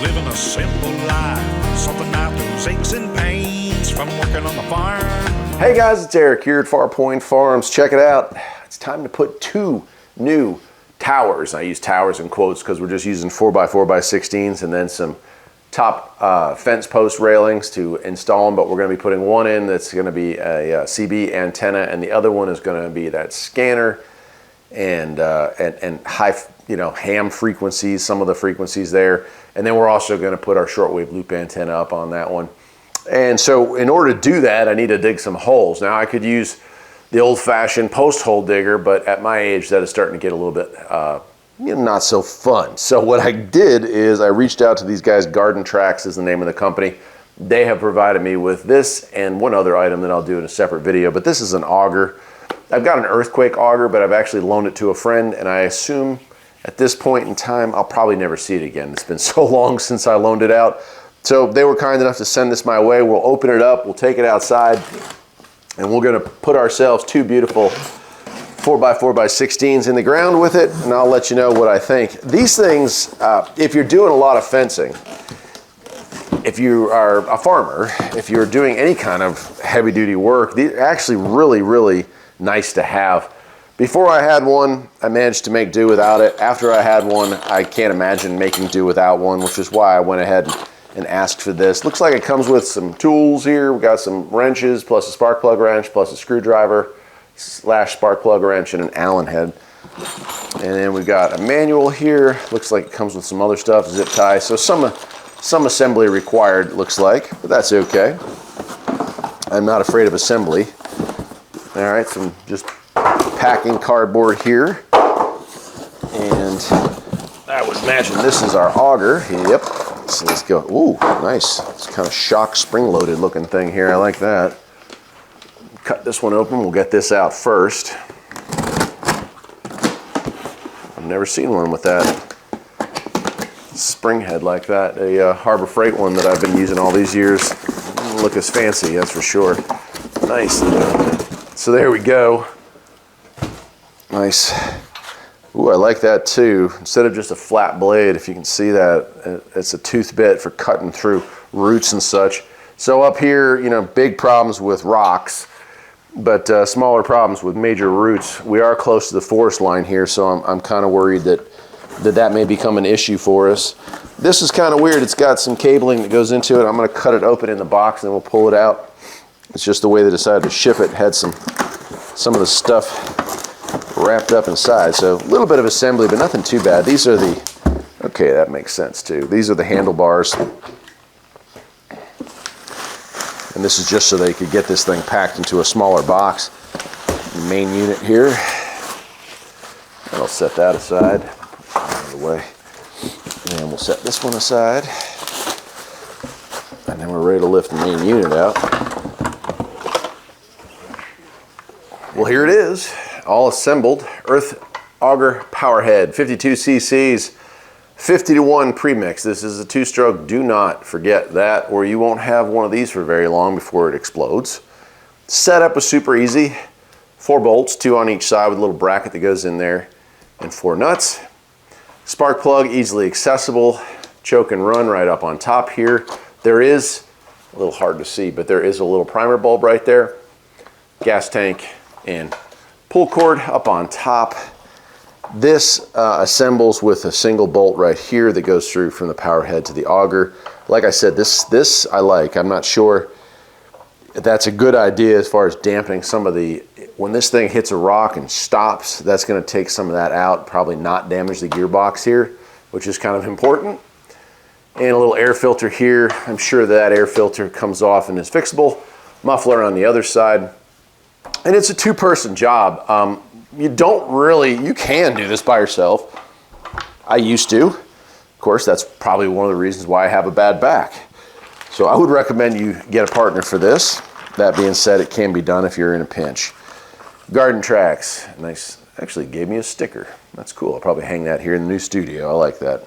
living a simple life, something out those aches and pains from working on the farm. Hey guys, it's Eric here at Farpoint Farms. Check it out. It's time to put 2 new towers. I use towers in quotes because we're just using 4x4x16s and then some top fence post railings to install them, but we're going to be putting one in that's going to be a CB antenna, and the other one is going to be that scanner and high, ham frequencies, some of the frequencies there. And then we're also going to put our shortwave loop antenna up on that one. And so in order to do that, I need to dig some holes. Now I could use the old-fashioned post hole digger, but at my age that is starting to get a little bit not so fun. So what I did is I reached out to these guys. Trax is the name of the company. They have provided me with this and one other item that I'll do in a separate video, but this is an auger. I've got an earthquake auger, but I've actually loaned it to a friend, and I assume at this point in time I'll probably never see it again. It's been so long since I loaned it out. So they were kind enough to send this my way. We'll open it up, we'll take it outside, and we're gonna put ourselves 2 beautiful 4x4x16s in the ground with it, and I'll let you know what I think. These things, if you're doing a lot of fencing, if you are a farmer, if you're doing any kind of heavy duty work, these are actually really, really nice to have. Before I had one, I managed to make do without it. After I had one, I can't imagine making do without one, which is why I went ahead and asked for this. Looks like it comes with some tools here. We got some wrenches, plus a spark plug wrench, plus a screwdriver / spark plug wrench, and an Allen head. And then we've got a manual here. Looks like it comes with some other stuff, zip tie. So some assembly required, looks like, but that's okay. I'm not afraid of assembly. All right, some just packing cardboard here. And I would imagine this is our auger. Yep. So let's go. Ooh, nice. It's kind of shock spring-loaded looking thing here. I like that. Cut this one open. We'll get this out first. I've never seen one with that spring head like that. A Harbor Freight one that I've been using all these years. Doesn't look as fancy, that's for sure. Nice. So there we go. Nice. Ooh, I like that too. Instead of just a flat blade, if you can see that, it's a tooth bit for cutting through roots and such. So up here, big problems with rocks, but smaller problems with major roots. We are close to the forest line here, so I'm kind of worried that may become an issue for us. This is kind of weird. It's got some cabling that goes into it. I'm going to cut it open in the box and then we'll pull it out. It's just the way they decided to ship it. It had some of the stuff wrapped up inside. So a little bit of assembly, but nothing too bad. These are the, okay, that makes sense too. These are the handlebars. And this is just so they could get this thing packed into a smaller box. Main unit here. And I'll set that aside. Out of the way. And we'll set this one aside. And then we're ready to lift the main unit out. Well, here it is, all assembled. Earth Auger Power Head, 52 cc's, 50-to-1 premix. This is a 2-stroke. Do not forget that, or you won't have one of these for very long before it explodes. Setup was super easy. 4 bolts, 2 on each side with a little bracket that goes in there, and 4 nuts. Spark plug, easily accessible. Choke and run right up on top here. There is, a little hard to see, but there is a little primer bulb right there. Gas tank and pull cord up on top. This assembles with a single bolt right here that goes through from the power head to the auger. Like I said, this I like. I'm not sure if that's a good idea as far as dampening some of the, when this thing hits a rock and stops, that's going to take some of that out, probably not damage the gearbox here, which is kind of important. And a little air filter here. I'm sure that air filter comes off and is fixable. Muffler on the other side. And it's a 2-person job. You can do this by yourself. I used to. Of course, that's probably one of the reasons why I have a bad back. So I would recommend you get a partner for this. That being said, it can be done if you're in a pinch. Trax, nice, actually gave me a sticker. That's cool. I'll probably hang that here in the new studio. I like that.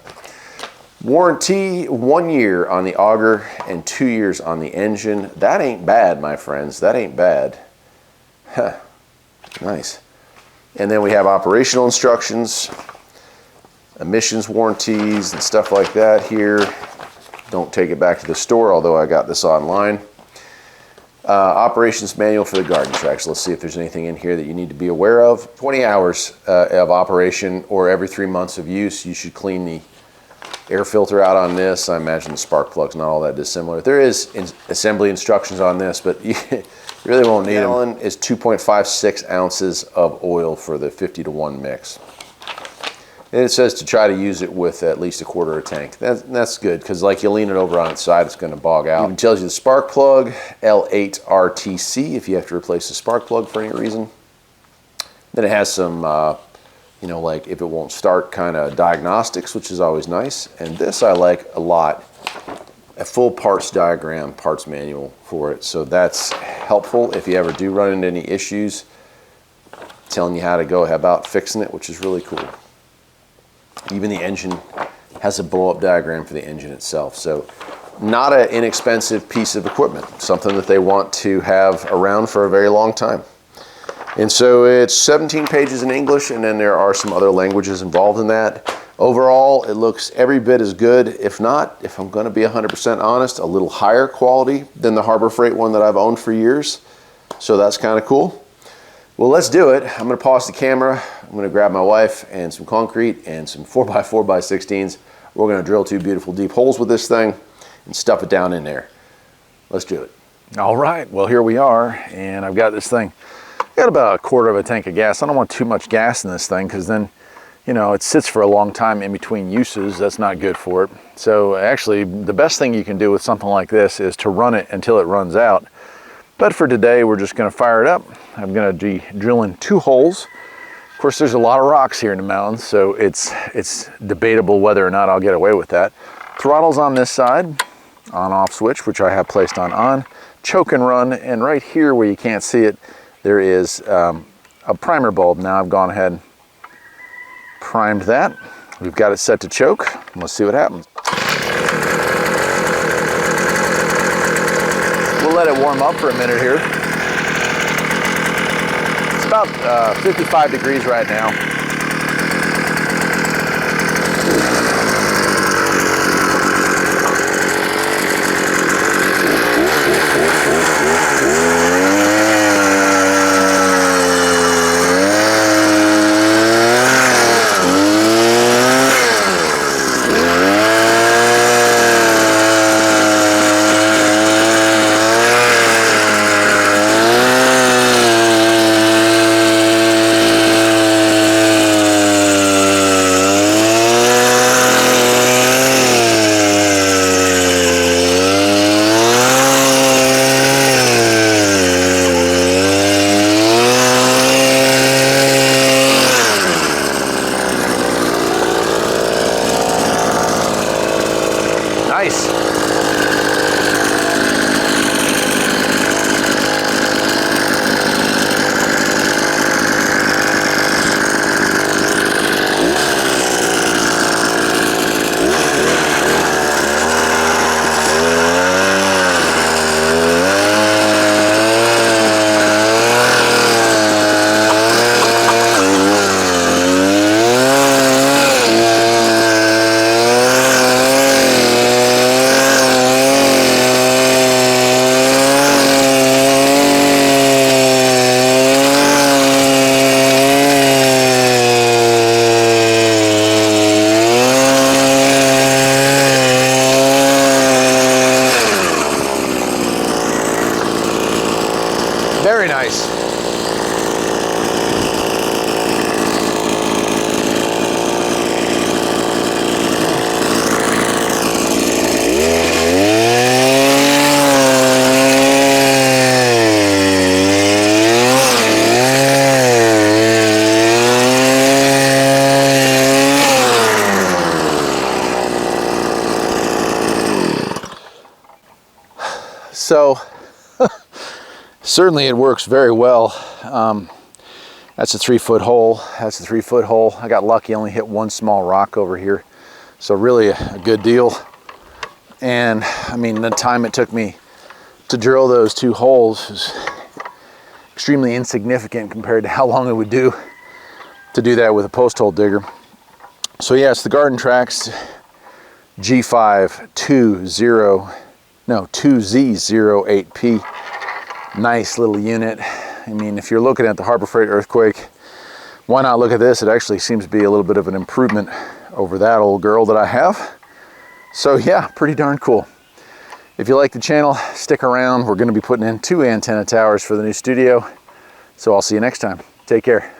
Warranty, 1 year on the auger and 2 years on the engine. That ain't bad, my friends. That ain't bad. Huh. Nice. And then we have operational instructions, emissions warranties and stuff like that here. don't take it back to the store, although I got this online. Operations manual for the garden tracks. Let's see if there's anything in here that you need to be aware of. 20 hours of operation, or every 3 months of use, you should clean the air filter out on this. I imagine the spark plug's not all that dissimilar. There is assembly instructions on this, but you really won't need them. The gallon is 2.56 ounces of oil for the 50-to-1 mix. And it says to try to use it with at least a quarter of a tank. That's good, because like you lean it over on its side, it's going to bog out. It tells you the spark plug, L8RTC, if you have to replace the spark plug for any reason. Then it has some, you know, like if it won't start kind of diagnostics, which is always nice. And this I like a lot, a full parts diagram, parts manual for it. So that's helpful if you ever do run into any issues, telling you how to go about fixing it, which is really cool. Even the engine has a blow-up diagram for the engine itself. So not an inexpensive piece of equipment, something that they want to have around for a very long time. And so it's 17 pages in English, and then there are some other languages involved in that. Overall, it looks every bit as good, if not, if I'm going to be 100% honest, a little higher quality than the Harbor Freight one that I've owned for years. So that's kind of cool. Well, let's do it. I'm going to pause the camera. I'm going to grab my wife and some concrete and some 4x4x16s. We're going to drill 2 beautiful deep holes with this thing and stuff it down in there. Let's do it. All right, well, here we are, and I've got this thing. Got about a quarter of a tank of gas. I don't want too much gas in this thing, because then, you know, it sits for a long time in between uses. That's not good for it. So actually, the best thing you can do with something like this is to run it until it runs out. But for today, we're just going to fire it up. I'm going to be drilling 2 holes. Of course, there's a lot of rocks here in the mountains, so it's debatable whether or not I'll get away with that. Throttle's on this side, on-off switch, which I have placed on, choke and run, and right here where you can't see it, there is a primer bulb. Now I've gone ahead and primed that. We've got it set to choke. Let's see what happens. We'll let it warm up for a minute here. It's about 55 degrees right now. Nice. Very nice. So certainly it works very well. That's a 3-foot hole. That's a 3-foot hole. I got lucky, only hit one small rock over here. So really a good deal. And I mean, the time it took me to drill those 2 holes is extremely insignificant compared to how long it would do to do that with a post hole digger. So yeah, it's the garden Trax 2Z08P. Nice little unit. I mean, if you're looking at the Harbor Freight Earthquake, why not look at this? It actually seems to be a little bit of an improvement over that old girl that I have. So yeah, pretty darn cool. If you like the channel, stick around. We're going to be putting in 2 antenna towers for the new studio. So I'll see you next time. Take care.